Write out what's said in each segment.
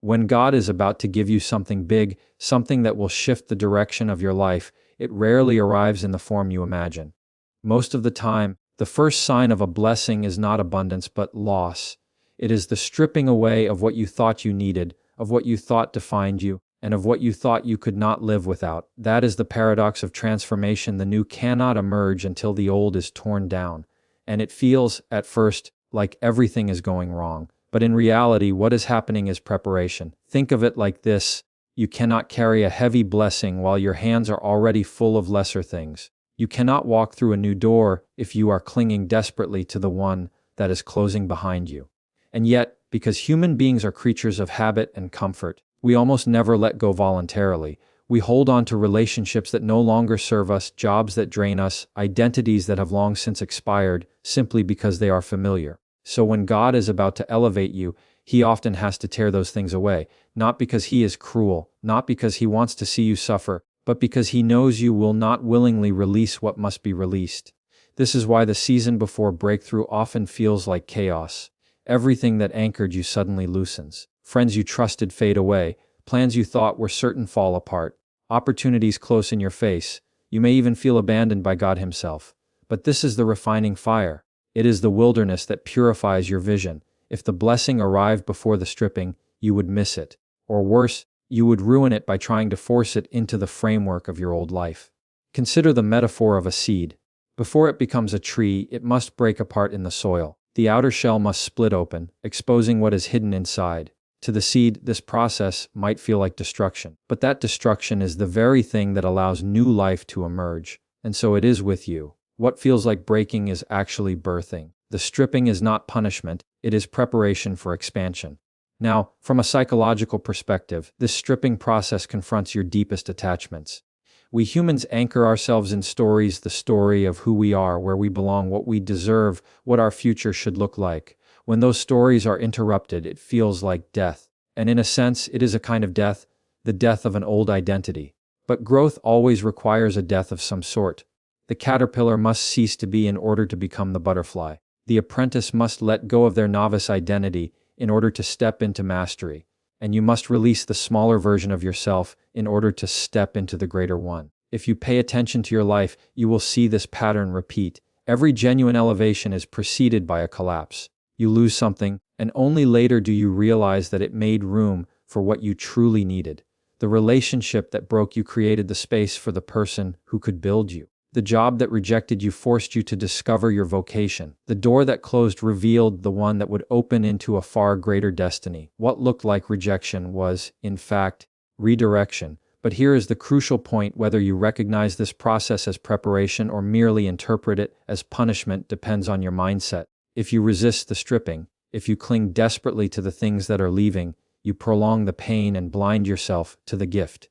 When God is about to give you something big, something that will shift the direction of your life, it rarely arrives in the form you imagine. Most of the time, the first sign of a blessing is not abundance but loss. It is the stripping away of what you thought you needed, of what you thought defined you, and of what you thought you could not live without. That is the paradox of transformation. The new cannot emerge until the old is torn down. And it feels, at first, like everything is going wrong. But in reality, what is happening is preparation. Think of it like this: you cannot carry a heavy blessing while your hands are already full of lesser things. You cannot walk through a new door if you are clinging desperately to the one that is closing behind you. And yet, because human beings are creatures of habit and comfort, we almost never let go voluntarily. We hold on to relationships that no longer serve us, jobs that drain us, identities that have long since expired, simply because they are familiar. So when God is about to elevate you, He often has to tear those things away, not because He is cruel, not because He wants to see you suffer, but because He knows you will not willingly release what must be released. This is why the season before breakthrough often feels like chaos. Everything that anchored you suddenly loosens. Friends you trusted fade away. Plans you thought were certain fall apart. Opportunities close in your face. You may even feel abandoned by God Himself. But this is the refining fire. It is the wilderness that purifies your vision. If the blessing arrived before the stripping, you would miss it. Or worse, you would ruin it by trying to force it into the framework of your old life. Consider the metaphor of a seed. Before it becomes a tree, it must break apart in the soil. The outer shell must split open, exposing what is hidden inside. To the seed, this process might feel like destruction. But that destruction is the very thing that allows new life to emerge. And so it is with you. What feels like breaking is actually birthing. The stripping is not punishment, it is preparation for expansion. Now, from a psychological perspective, this stripping process confronts your deepest attachments. We humans anchor ourselves in stories, the story of who we are, where we belong, what we deserve, what our future should look like. When those stories are interrupted, it feels like death. And in a sense, it is a kind of death, the death of an old identity. But growth always requires a death of some sort. The caterpillar must cease to be in order to become the butterfly. The apprentice must let go of their novice identity in order to step into mastery. And you must release the smaller version of yourself in order to step into the greater one. If you pay attention to your life, you will see this pattern repeat. Every genuine elevation is preceded by a collapse. You lose something, and only later do you realize that it made room for what you truly needed. The relationship that broke you created the space for the person who could build you. The job that rejected you forced you to discover your vocation. The door that closed revealed the one that would open into a far greater destiny. What looked like rejection was, in fact, redirection. But here is the crucial point: whether you recognize this process as preparation or merely interpret it as punishment depends on your mindset. If you resist the stripping, if you cling desperately to the things that are leaving, you prolong the pain and blind yourself to the gift.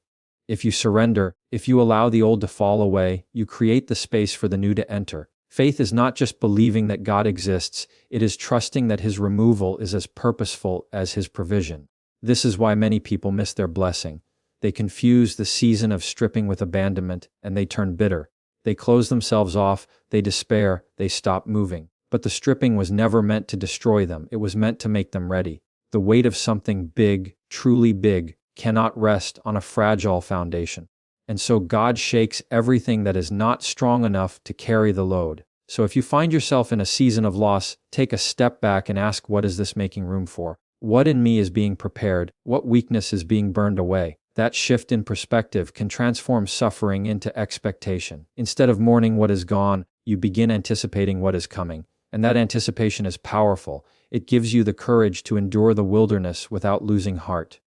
If you surrender, if you allow the old to fall away, you create the space for the new to enter. Faith is not just believing that God exists, it is trusting that His removal is as purposeful as His provision. This is why many people miss their blessing. They confuse the season of stripping with abandonment, and they turn bitter. They close themselves off, they despair, they stop moving. But the stripping was never meant to destroy them, it was meant to make them ready. The weight of something big, truly big, cannot rest on a fragile foundation. And so God shakes everything that is not strong enough to carry the load. So if you find yourself in a season of loss, take a step back and ask, what is this making room for? What in me is being prepared? What weakness is being burned away? That shift in perspective can transform suffering into expectation. Instead of mourning what is gone, you begin anticipating what is coming. And that anticipation is powerful. It gives you the courage to endure the wilderness without losing heart.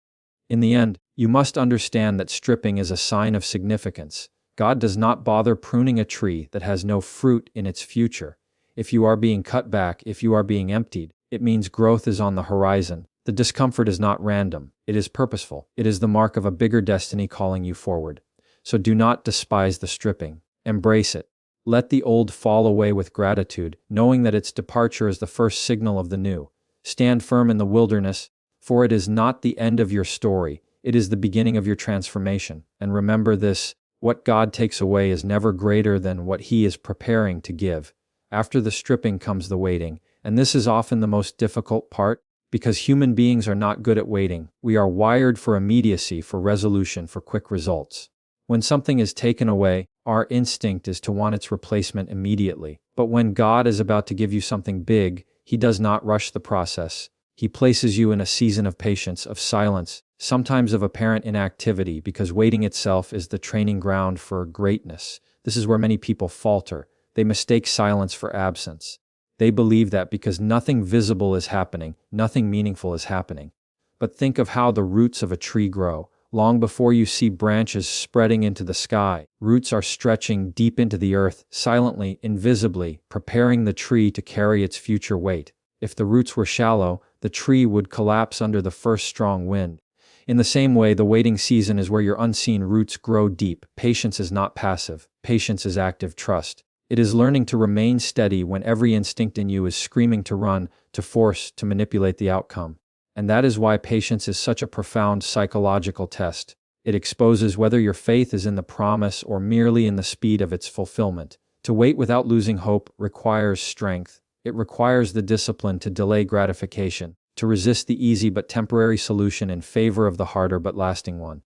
In the end, you must understand that stripping is a sign of significance. God does not bother pruning a tree that has no fruit in its future. If you are being cut back, if you are being emptied, it means growth is on the horizon. The discomfort is not random. It is purposeful. It is the mark of a bigger destiny calling you forward. So do not despise the stripping. Embrace it. Let the old fall away with gratitude, knowing that its departure is the first signal of the new. Stand firm in the wilderness, for it is not the end of your story, it is the beginning of your transformation. And remember this: what God takes away is never greater than what He is preparing to give. After the stripping comes the waiting, and this is often the most difficult part, Because human beings are not good at waiting. We are wired for immediacy, for resolution, for quick results. When something is taken away, our instinct is to want its replacement immediately. But when God is about to give you something big, He does not rush the process. He places you in a season of patience, of silence, sometimes of apparent inactivity, because waiting itself is the training ground for greatness. This is where many people falter. They mistake silence for absence. They believe that because nothing visible is happening, nothing meaningful is happening. But think of how the roots of a tree grow. Long before you see branches spreading into the sky, roots are stretching deep into the earth, silently, invisibly, preparing the tree to carry its future weight. If the roots were shallow, the tree would collapse under the first strong wind. In the same way, the waiting season is where your unseen roots grow deep. Patience is not passive. Patience is active trust. It is learning to remain steady when every instinct in you is screaming to run, to force, to manipulate the outcome. And that is why patience is such a profound psychological test. It exposes whether your faith is in the promise or merely in the speed of its fulfillment. To wait without losing hope requires strength. It requires the discipline to delay gratification, to resist the easy but temporary solution in favor of the harder but lasting one.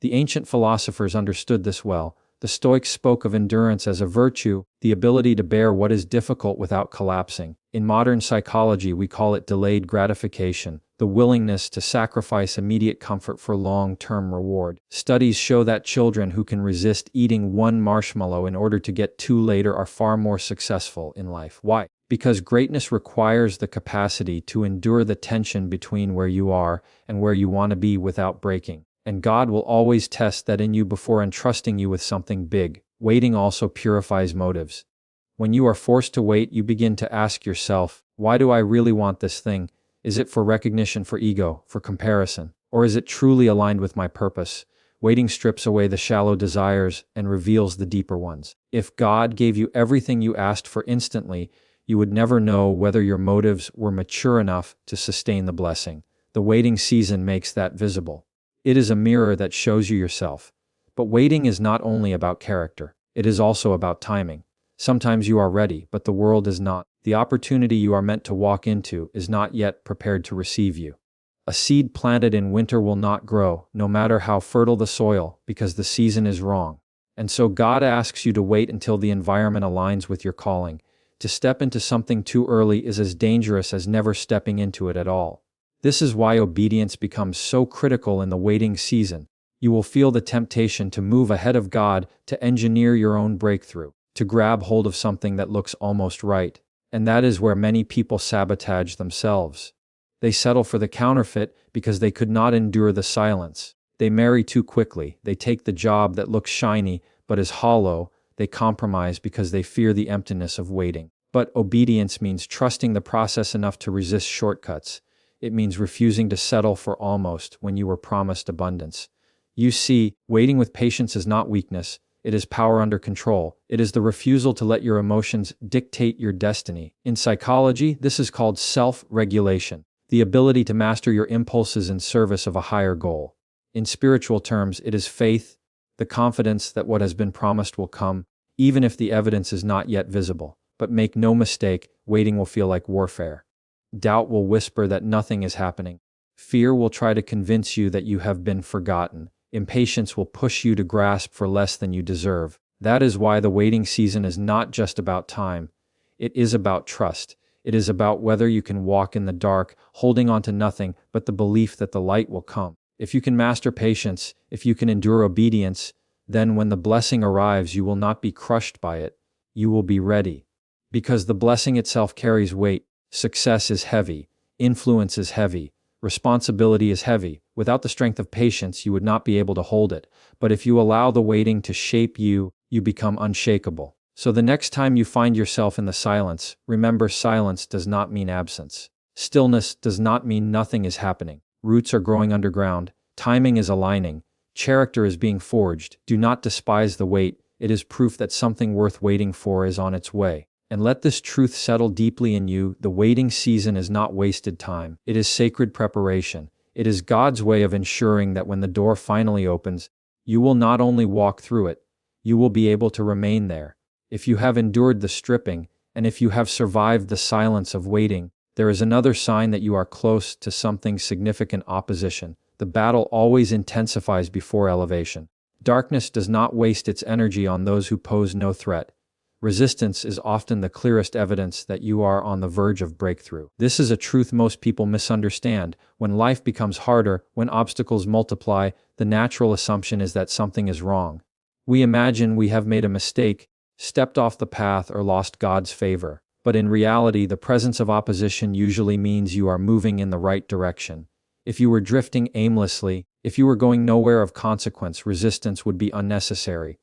The ancient philosophers understood this well. The Stoics spoke of endurance as a virtue, the ability to bear what is difficult without collapsing. In modern psychology, we call it delayed gratification, the willingness to sacrifice immediate comfort for long-term reward. Studies show that children who can resist eating one marshmallow in order to get two later are far more successful in life. Why? Because greatness requires the capacity to endure the tension between where you are and where you want to be without breaking. And God will always test that in you before entrusting you with something big. Waiting also purifies motives. When you are forced to wait, you begin to ask yourself, why do I really want this thing? Is it for recognition, for ego, for comparison? Or is it truly aligned with my purpose? Waiting strips away the shallow desires and reveals the deeper ones. If God gave you everything you asked for instantly, you would never know whether your motives were mature enough to sustain the blessing. The waiting season makes that visible. It is a mirror that shows you yourself. But waiting is not only about character, it is also about timing. Sometimes you are ready, but the world is not. The opportunity you are meant to walk into is not yet prepared to receive you. A seed planted in winter will not grow, no matter how fertile the soil, because the season is wrong. And so God asks you to wait until the environment aligns with your calling. To step into something too early is as dangerous as never stepping into it at all. This is why obedience becomes so critical in the waiting season. You will feel the temptation to move ahead of God, to engineer your own breakthrough, to grab hold of something that looks almost right. And that is where many people sabotage themselves. They settle for the counterfeit because they could not endure the silence. They marry too quickly. They take the job that looks shiny but is hollow. They compromise because they fear the emptiness of waiting. But obedience means trusting the process enough to resist shortcuts. It means refusing to settle for almost when you were promised abundance. You see, waiting with patience is not weakness. It is power under control. It is the refusal to let your emotions dictate your destiny. In psychology, this is called self-regulation, the ability to master your impulses in service of a higher goal. In spiritual terms, it is faith, the confidence that what has been promised will come, even if the evidence is not yet visible. But make no mistake, waiting will feel like warfare. Doubt will whisper that nothing is happening. Fear will try to convince you that you have been forgotten. Impatience will push you to grasp for less than you deserve. That is why the waiting season is not just about time. It is about trust. It is about whether you can walk in the dark, holding on to nothing but the belief that the light will come. If you can master patience, if you can endure obedience, then when the blessing arrives, you will not be crushed by it. You will be ready. Because the blessing itself carries weight. Success is heavy. Influence is heavy. Responsibility is heavy. Without the strength of patience, you would not be able to hold it. But if you allow the waiting to shape you, you become unshakable. So the next time you find yourself in the silence, remember silence does not mean absence. Stillness does not mean nothing is happening. Roots are growing underground. Timing is aligning. Character is being forged. Do not despise the wait. It is proof that something worth waiting for is on its way. And let this truth settle deeply in you. The waiting season is not wasted time. It is sacred preparation. It is God's way of ensuring that when the door finally opens, you will not only walk through it, you will be able to remain there. If you have endured the stripping, and if you have survived the silence of waiting, There is another sign that you are close to something significant: opposition. The battle always intensifies before elevation. Darkness does not waste its energy on those who pose no threat. Resistance is often the clearest evidence that you are on the verge of breakthrough. This is a truth most people misunderstand. When life becomes harder, when obstacles multiply, the natural assumption is that something is wrong. We imagine we have made a mistake, stepped off the path, or lost God's favor. But in reality, the presence of opposition usually means you are moving in the right direction. If you were drifting aimlessly, if you were going nowhere of consequence, resistance would be unnecessary.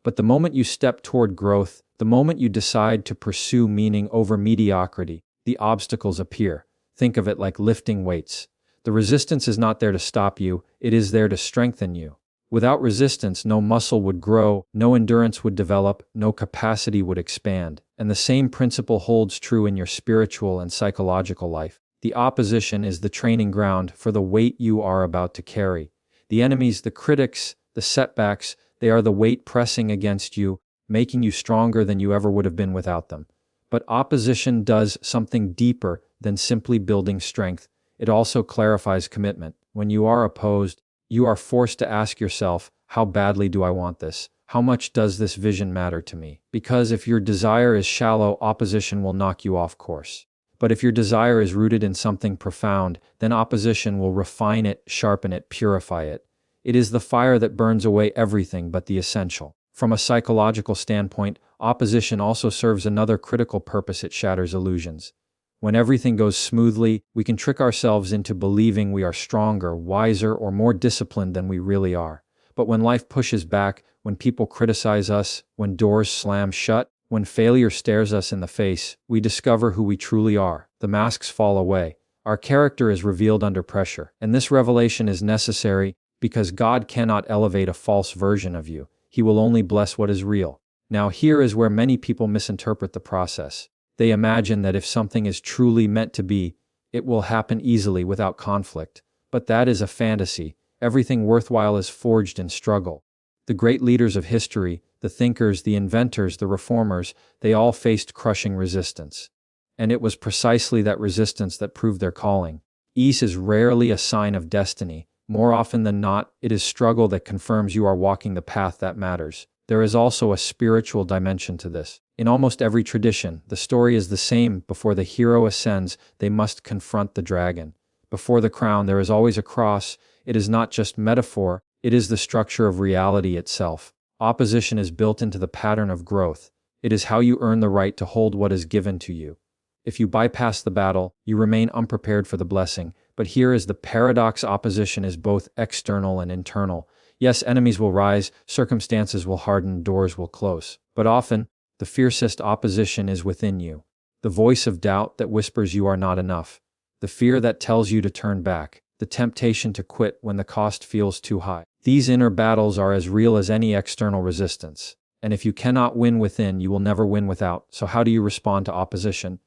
But the moment you step toward growth, the moment you decide to pursue meaning over mediocrity, the obstacles appear. Think of it like lifting weights. The resistance is not there to stop you, it is there to strengthen you. Without resistance, no muscle would grow, no endurance would develop, no capacity would expand. And the same principle holds true in your spiritual and psychological life. The opposition is the training ground for the weight you are about to carry. The enemies, the critics, the setbacks, they are the weight pressing against you, making you stronger than you ever would have been without them. But opposition does something deeper than simply building strength. It also clarifies commitment. When you are opposed, you are forced to ask yourself, how badly do I want this? How much does this vision matter to me? Because if your desire is shallow, opposition will knock you off course. But if your desire is rooted in something profound, then opposition will refine it, sharpen it, purify it. It is the fire that burns away everything but the essential. From a psychological standpoint, opposition also serves another critical purpose: it shatters illusions. When everything goes smoothly, we can trick ourselves into believing we are stronger, wiser, or more disciplined than we really are. But when life pushes back, when people criticize us, when doors slam shut, when failure stares us in the face, we discover who we truly are. The masks fall away. Our character is revealed under pressure. And this revelation is necessary because God cannot elevate a false version of you. He will only bless what is real. Now, here is where many people misinterpret the process. They imagine that if something is truly meant to be, it will happen easily without conflict. But that is a fantasy. Everything worthwhile is forged in struggle. The great leaders of history, the thinkers, the inventors, the reformers, they all faced crushing resistance. And it was precisely that resistance that proved their calling. Ease is rarely a sign of destiny. More often than not, it is struggle that confirms you are walking the path that matters. There is also a spiritual dimension to this. In almost every tradition, the story is the same. Before the hero ascends, they must confront the dragon. Before the crown, there is always a cross. It is not just metaphor, it is the structure of reality itself. Opposition is built into the pattern of growth. It is how you earn the right to hold what is given to you. If you bypass the battle, you remain unprepared for the blessing. But here is the paradox: opposition is both external and internal. Yes, enemies will rise, circumstances will harden, doors will close. But often, the fiercest opposition is within you. The voice of doubt that whispers you are not enough. The fear that tells you to turn back. The temptation to quit when the cost feels too high. These inner battles are as real as any external resistance. And if you cannot win within, you will never win without. So how do you respond to opposition?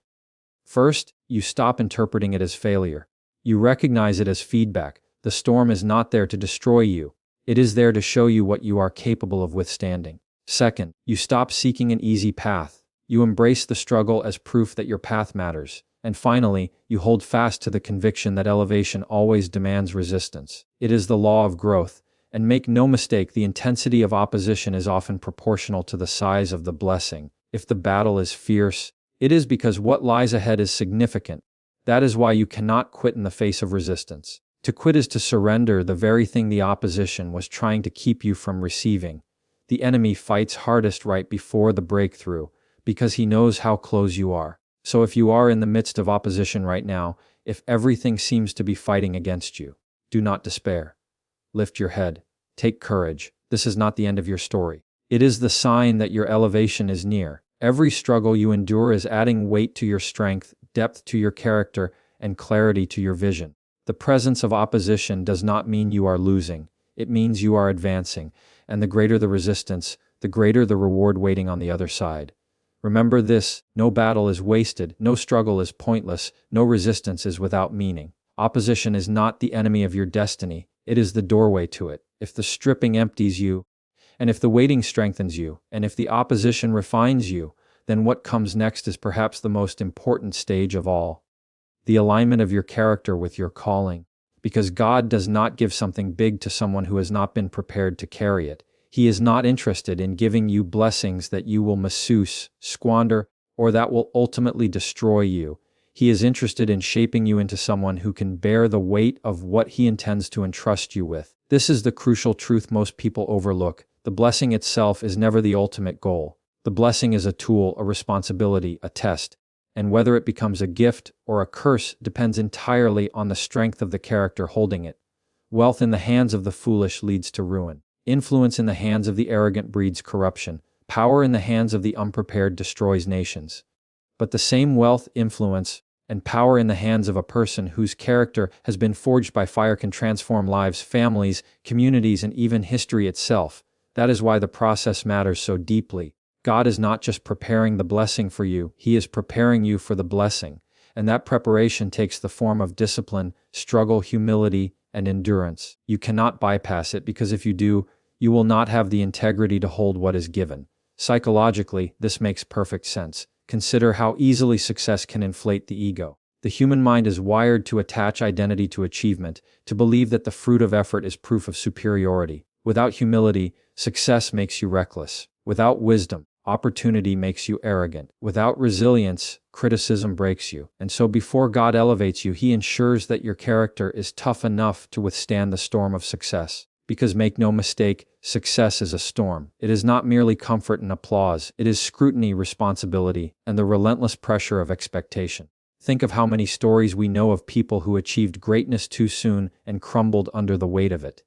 First, you stop interpreting it as failure. You recognize it as feedback. The storm is not there to destroy you. It is there to show you what you are capable of withstanding. Second, you stop seeking an easy path. You embrace the struggle as proof that your path matters. And finally, you hold fast to the conviction that elevation always demands resistance. It is the law of growth. And make no mistake, the intensity of opposition is often proportional to the size of the blessing. If the battle is fierce, it is because what lies ahead is significant. That is why you cannot quit in the face of resistance. To quit is to surrender the very thing the opposition was trying to keep you from receiving. The enemy fights hardest right before the breakthrough, because he knows how close you are. So if you are in the midst of opposition right now, if everything seems to be fighting against you, do not despair. Lift your head. Take courage. This is not the end of your story. It is the sign that your elevation is near. Every struggle you endure is adding weight to your strength, depth to your character, and clarity to your vision. The presence of opposition does not mean you are losing. It means you are advancing, and the greater the resistance, the greater the reward waiting on the other side. Remember this: no battle is wasted, no struggle is pointless, no resistance is without meaning. Opposition is not the enemy of your destiny, it is the doorway to it. If the stripping empties you, and if the waiting strengthens you, and if the opposition refines you, then what comes next is perhaps the most important stage of all. the alignment of your character with your calling. Because God does not give something big to someone who has not been prepared to carry it. He is not interested in giving you blessings that you will misuse, squander, or that will ultimately destroy you. He is interested in shaping you into someone who can bear the weight of what he intends to entrust you with. This is the crucial truth most people overlook. The blessing itself is never the ultimate goal. The blessing is a tool, a responsibility, a test. And whether it becomes a gift or a curse depends entirely on the strength of the character holding it. Wealth in the hands of the foolish leads to ruin. Influence in the hands of the arrogant breeds corruption. Power in the hands of the unprepared destroys nations. But the same wealth, influence, and power in the hands of a person whose character has been forged by fire can transform lives, families, communities, and even history itself. That is why the process matters so deeply. God is not just preparing the blessing for you, He is preparing you for the blessing. And that preparation takes the form of discipline, struggle, humility, and endurance. You cannot bypass it because if you do, you will not have the integrity to hold what is given. Psychologically, this makes perfect sense. Consider how easily success can inflate the ego. The human mind is wired to attach identity to achievement, to believe that the fruit of effort is proof of superiority. Without humility, success makes you reckless. Without wisdom, opportunity makes you arrogant. Without resilience, criticism breaks you. And so before God elevates you, He ensures that your character is tough enough to withstand the storm of success. Because make no mistake, success is a storm. It is not merely comfort and applause. It is scrutiny, responsibility, and the relentless pressure of expectation. Think of how many stories we know of people who achieved greatness too soon and crumbled under the weight of it.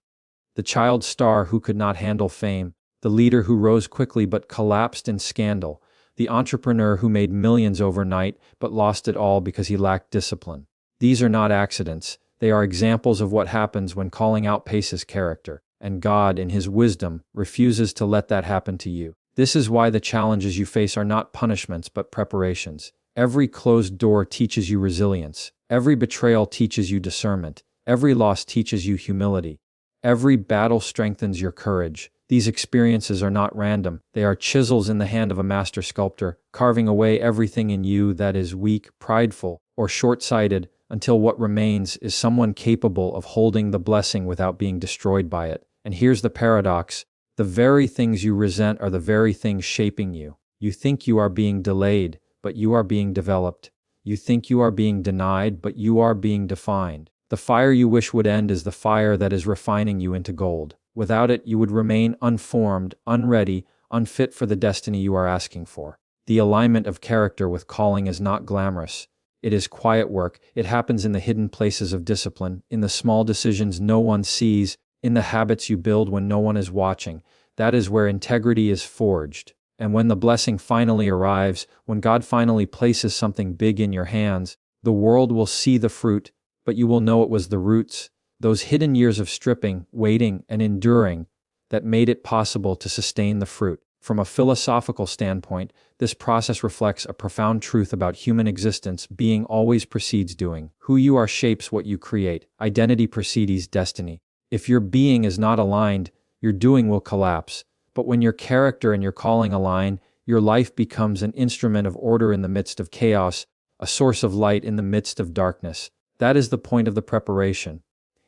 The child star who could not handle fame, the leader who rose quickly but collapsed in scandal, the entrepreneur who made millions overnight but lost it all because he lacked discipline. These are not accidents. They are examples of what happens when calling outpaces character, and God, in His wisdom, refuses to let that happen to you. This is why the challenges you face are not punishments but preparations. Every closed door teaches you resilience. Every betrayal teaches you discernment. Every loss teaches you humility. Every battle strengthens your courage. These experiences are not random. They are chisels in the hand of a master sculptor, carving away everything in you that is weak, prideful, or short-sighted, until what remains is someone capable of holding the blessing without being destroyed by it. And here's the paradox. The very things you resent are the very things shaping you. You think you are being delayed, but you are being developed. You think you are being denied, but you are being defined. The fire you wish would end is the fire that is refining you into gold. Without it, you would remain unformed, unready, unfit for the destiny you are asking for. The alignment of character with calling is not glamorous. It is quiet work. It happens in the hidden places of discipline, in the small decisions no one sees, in the habits you build when no one is watching. That is where integrity is forged. And when the blessing finally arrives, when God finally places something big in your hands, the world will see the fruit, but you will know it was the roots, those hidden years of stripping, waiting, and enduring, that made it possible to sustain the fruit. From a philosophical standpoint, this process reflects a profound truth about human existence. Being always precedes doing. Who you are shapes what you create. Identity precedes destiny. If your being is not aligned, your doing will collapse. But when your character and your calling align, your life becomes an instrument of order in the midst of chaos, a source of light in the midst of darkness. That is the point of the preparation.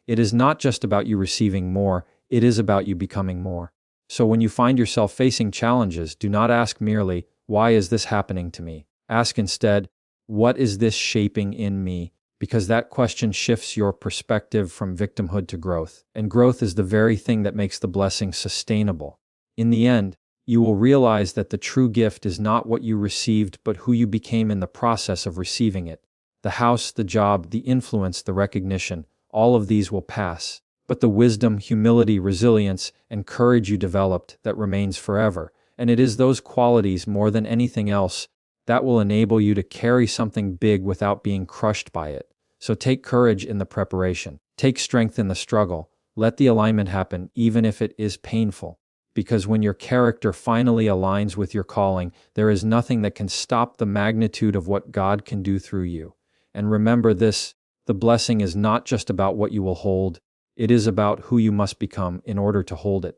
It is not just about you receiving more, it is about you becoming more. So when you find yourself facing challenges, do not ask merely, why is this happening to me? Ask instead, what is this shaping in me? Because that question shifts your perspective from victimhood to growth. And growth is the very thing that makes the blessing sustainable. In the end, you will realize that the true gift is not what you received, but who you became in the process of receiving it. The house, the job, the influence, the recognition, all of these will pass. But the wisdom, humility, resilience, and courage you developed, that remains forever. And it is those qualities, more than anything else, that will enable you to carry something big without being crushed by it. So take courage in the preparation. Take strength in the struggle. Let the alignment happen, even if it is painful. Because when your character finally aligns with your calling, there is nothing that can stop the magnitude of what God can do through you. And remember this, the blessing is not just about what you will hold. It is about who you must become in order to hold it.